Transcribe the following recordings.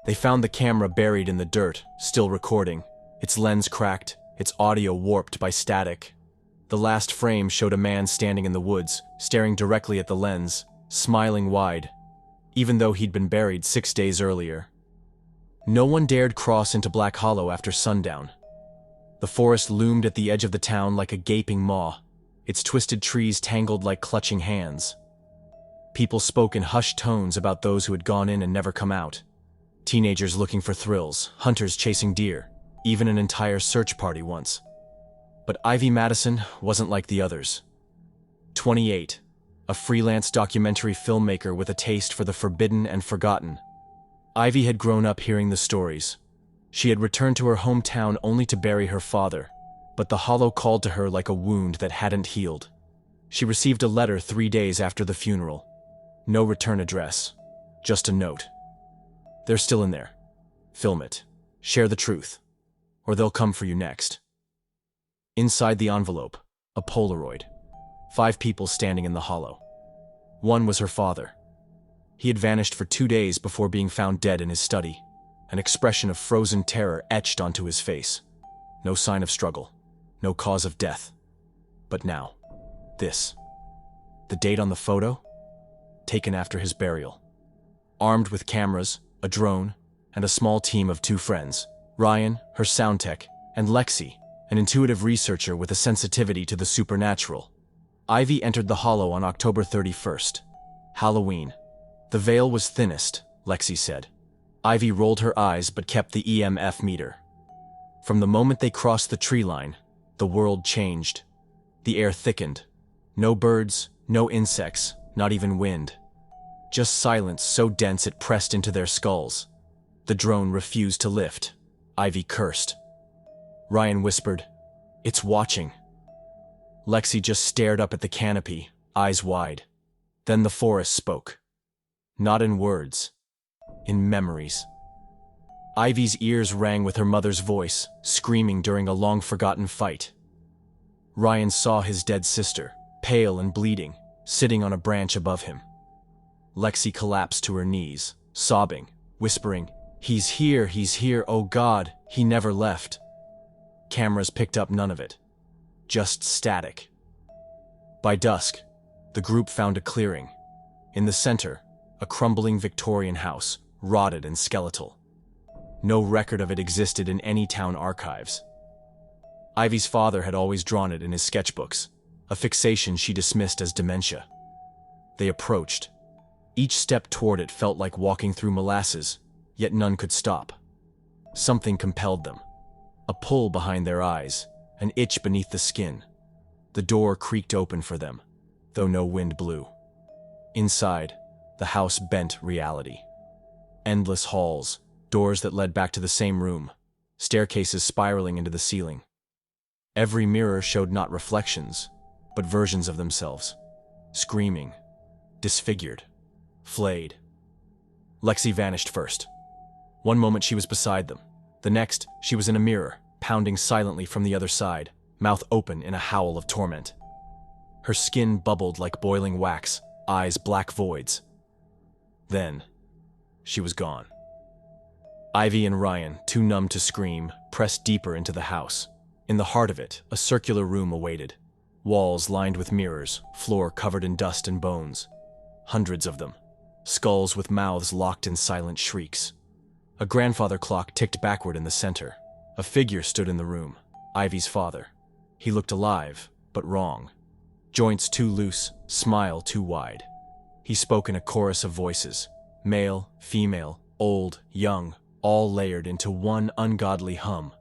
They found the camera buried in the dirt, still recording, its lens cracked, its audio warped by static. The last frame showed a man standing in the woods, staring directly at the lens, smiling wide, even though he'd been buried 6 days earlier. No one dared cross into Black Hollow after sundown. The forest loomed at the edge of the town like a gaping maw, its twisted trees tangled like clutching hands. People spoke in hushed tones about those who had gone in and never come out. Teenagers looking for thrills, hunters chasing deer, even an entire search party once. But Ivy Madison wasn't like the others. 28, a freelance documentary filmmaker with a taste for the forbidden and forgotten. Ivy had grown up hearing the stories. She had returned to her hometown only to bury her father, but the hollow called to her like a wound that hadn't healed. She received a letter 3 days after the funeral. No return address, just a note. They're still in there. Film it. Share the truth, or they'll come for you next. Inside the envelope, a Polaroid. 5 people standing in the hollow. One was her father. He had vanished for 2 days before being found dead in his study, an expression of frozen terror etched onto his face. No sign of struggle, no cause of death. But now, this. The date on the photo? Taken after his burial. Armed with cameras, a drone, and a small team of 2 friends, Ryan, her sound tech, and Lexi, an intuitive researcher with a sensitivity to the supernatural. Ivy entered the hollow on October 31st, Halloween. The veil was thinnest, Lexi said. Ivy rolled her eyes but kept the EMF meter. From the moment they crossed the tree line, the world changed. The air thickened. No birds, no insects, not even wind. Just silence so dense it pressed into their skulls. The drone refused to lift. Ivy cursed. Ryan whispered, "It's watching." Lexi just stared up at the canopy, eyes wide. Then the forest spoke. Not in words, in memories. Ivy's ears rang with her mother's voice, screaming during a long-forgotten fight. Ryan saw his dead sister, pale and bleeding, sitting on a branch above him. Lexi collapsed to her knees, sobbing, whispering, he's here, oh God, he never left." Cameras picked up none of it. Just static. By dusk, the group found a clearing. In the center, a crumbling Victorian house, rotted and skeletal. No record of it existed in any town archives. Ivy's father had always drawn it in his sketchbooks, a fixation she dismissed as dementia. They approached. Each step toward it felt like walking through molasses, yet none could stop. Something compelled them. A pull behind their eyes, an itch beneath the skin. The door creaked open for them, though no wind blew. Inside, the house bent reality. Endless halls, doors that led back to the same room, staircases spiraling into the ceiling. Every mirror showed not reflections, but versions of themselves, screaming, disfigured, flayed. Lexi vanished first. One moment she was beside them. The next, she was in a mirror, pounding silently from the other side, mouth open in a howl of torment. Her skin bubbled like boiling wax, eyes black voids. Then, she was gone. Ivy and Ryan, too numb to scream, pressed deeper into the house. In the heart of it, a circular room awaited. Walls lined with mirrors, floor covered in dust and bones. Hundreds of them. Skulls with mouths locked in silent shrieks. A grandfather clock ticked backward in the center. A figure stood in the room, Ivy's father. He looked alive, but wrong. Joints too loose, smile too wide. He spoke in a chorus of voices, male, female, old, young, all layered into one ungodly hum.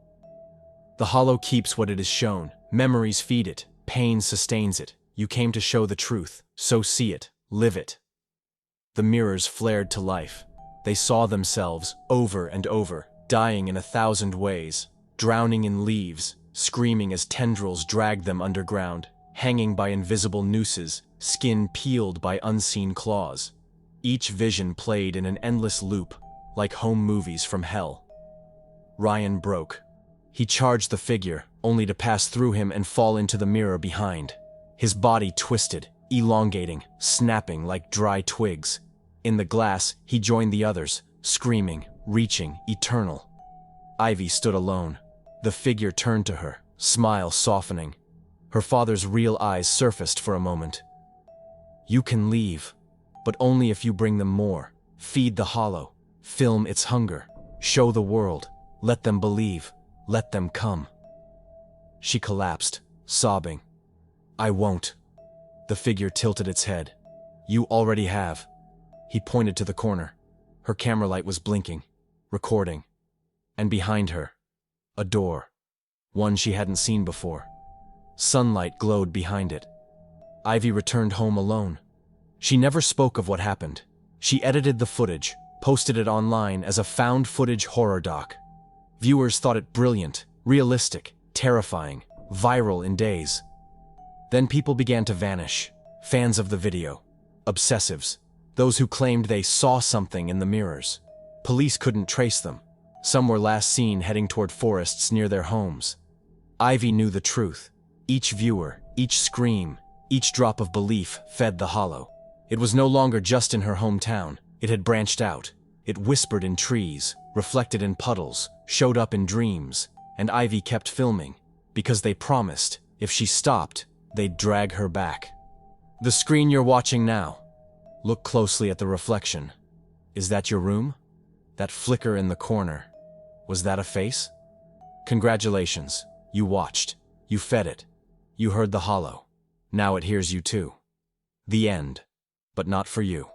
The hollow keeps what it is shown, memories feed it, pain sustains it. You came to show the truth, so see it, live it. The mirrors flared to life. They saw themselves, over and over, dying in 1,000 ways, drowning in leaves, screaming as tendrils dragged them underground, hanging by invisible nooses, skin peeled by unseen claws. Each vision played in an endless loop, like home movies from hell. Ryan broke. He charged the figure, only to pass through him and fall into the mirror behind. His body twisted, elongating, snapping like dry twigs. In the glass, he joined the others, screaming, reaching, eternal. Ivy stood alone. The figure turned to her, smile softening. Her father's real eyes surfaced for a moment. "You can leave, but only if you bring them more. Feed the hollow, film its hunger, show the world, let them believe, let them come." She collapsed, sobbing. "I won't." The figure tilted its head. "You already have." He pointed to the corner. Her camera light was blinking, recording. And behind her, a door. One she hadn't seen before. Sunlight glowed behind it. Ivy returned home alone. She never spoke of what happened. She edited the footage, posted it online as a found footage horror doc. Viewers thought it brilliant, realistic, terrifying, viral in days. Then people began to vanish. Fans of the video, obsessives, those who claimed they saw something in the mirrors. Police couldn't trace them. Some were last seen heading toward forests near their homes. Ivy knew the truth. Each viewer, each scream, each drop of belief fed the hollow. It was no longer just in her hometown. It had branched out. It whispered in trees, reflected in puddles, showed up in dreams, and Ivy kept filming, because they promised, if she stopped, they'd drag her back. The screen you're watching now. Look closely at the reflection. Is that your room? That flicker in the corner. Was that a face? Congratulations. You watched. You fed it. You heard the hollow. Now it hears you too. The end. But not for you.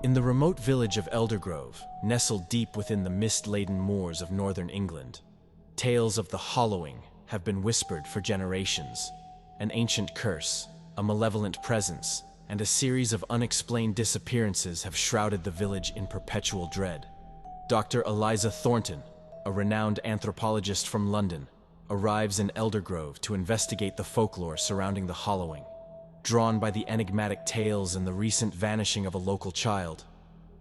In the remote village of Eldergrove, nestled deep within the mist-laden moors of northern England, tales of the hollowing have been whispered for generations. An ancient curse, a malevolent presence, and a series of unexplained disappearances have shrouded the village in perpetual dread. Dr. Eliza Thornton, a renowned anthropologist from London, arrives in Eldergrove to investigate the folklore surrounding the hollowing. Drawn by the enigmatic tales and the recent vanishing of a local child,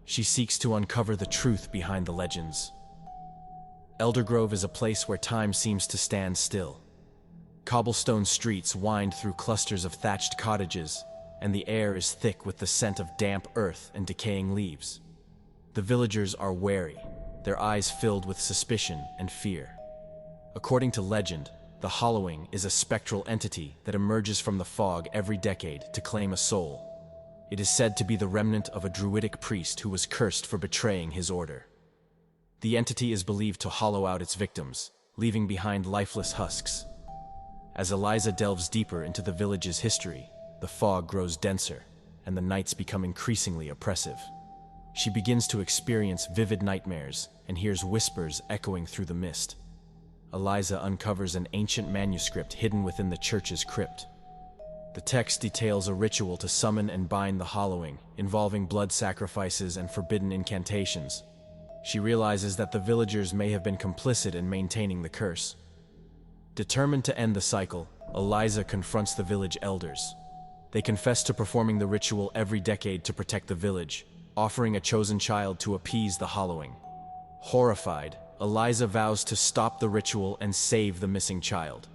she seeks to uncover the truth behind the legends. Eldergrove is a place where time seems to stand still. Cobblestone streets wind through clusters of thatched cottages, and the air is thick with the scent of damp earth and decaying leaves. The villagers are wary, their eyes filled with suspicion and fear. According to legend, the hollowing is a spectral entity that emerges from the fog every decade to claim a soul. It is said to be the remnant of a druidic priest who was cursed for betraying his order. The entity is believed to hollow out its victims, leaving behind lifeless husks. As Eliza delves deeper into the village's history, the fog grows denser, and the nights become increasingly oppressive. She begins to experience vivid nightmares and hears whispers echoing through the mist. Eliza uncovers an ancient manuscript hidden within the church's crypt. The text details a ritual to summon and bind the hollowing, involving blood sacrifices and forbidden incantations. She realizes that the villagers may have been complicit in maintaining the curse. Determined to end the cycle, Eliza confronts the village elders. They confess to performing the ritual every decade to protect the village, offering a chosen child to appease the hollowing. Horrified, Eliza vows to stop the ritual and save the missing child.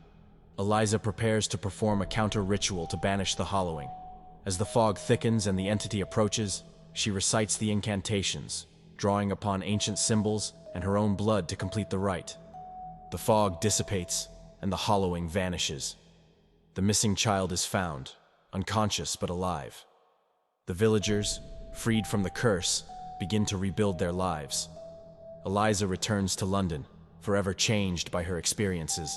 Eliza prepares to perform a counter-ritual to banish the hollowing. As the fog thickens and the entity approaches, she recites the incantations, drawing upon ancient symbols and her own blood to complete the rite. The fog dissipates, and the hollowing vanishes. The missing child is found, unconscious but alive. The villagers, freed from the curse, begin to rebuild their lives. Eliza returns to London, forever changed by her experiences.